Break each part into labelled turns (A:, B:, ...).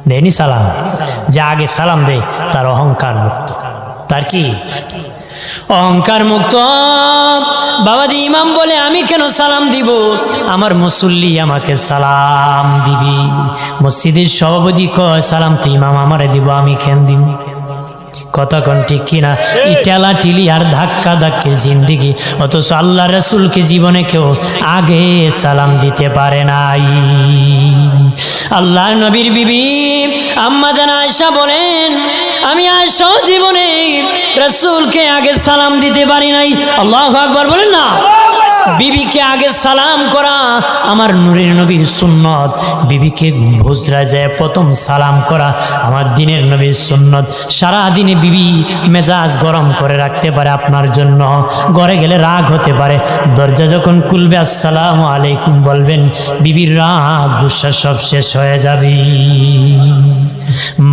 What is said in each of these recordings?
A: দেয়নি সালাম। যে আগে সালাম দেয় তার অহংকার মুক্ত, তার কি অহংকার মুক্ত। বাবাজি ইমাম বলে আমি কেন সালাম দিব, আমার মুসল্লি আমাকে সালাম দিবি। মসজিদের সভাপতি কয় সালাম তো ইমাম আমারে দিব, আমি কেন দিব? কথা কোন ঠিক কিনা? ইটালা টিলি আর ধাক্কা ধাক্কি জিন্দিগি, অথচ আল্লাহ রাসূলকে জীবনে কেউ আগে সালাম দিতে পারে নাই। আল্লাহর নবীর বিবি আম্মা জান আয়েশা বলেন, আমি আয়েশা জীবনে রাসূলকে আগে সালাম দিতে পারি নাই। আল্লাহু আকবার বলেন না। বিবিকে আগে সালাম করা আমার নূরের নবীর সুন্নত। বিবিকে হুজরায় যায় প্রথম সালাম করা আমার দিনের নবীর সুন্নত। সারা দিনে বিবি মেজাজ গরম করে রাখতে পারে আপনার জন্য, ঘরে গেলে রাগ হতে পারে, দরজা যখন খুলবে আসসালামু আলাইকুম বলবেন, বিবির রাগ গুসা সব শেষ হয়ে যাবে।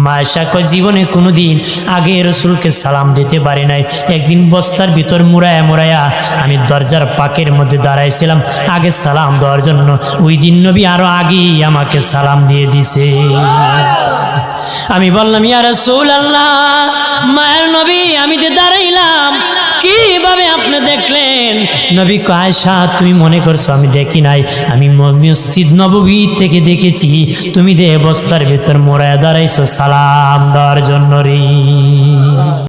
A: মায়েশা কয় জীবনে কোনোদিন আগে রসুলকে সালাম দিতে পারি নাই। একদিন বস্তার ভিতর মুড়ায়া মুড়ায়া আমি দরজার পাকের মধ্যে দাঁড়াইছিলাম আগে সালাম দেওয়ার জন্য। ওই দিন নবী আরো আগেই আমাকে সালাম দিয়ে দিছে। আমি বললাম ইয়া রাসূলুল্লাহ, মায়ের নবী আমি তো দাঁড়াইলাম, কিভাবে আপনি দেখলেন? নবী কয় আয়েশা তুমি মনে করছো আমি দেখি নাই, আমি মসজিদ নববী থেকে দেখেছি তুমি দে বস্তার ভিতর মোড়ায় দাঁড়াইছো সালাম দেওয়ার জন্য রে।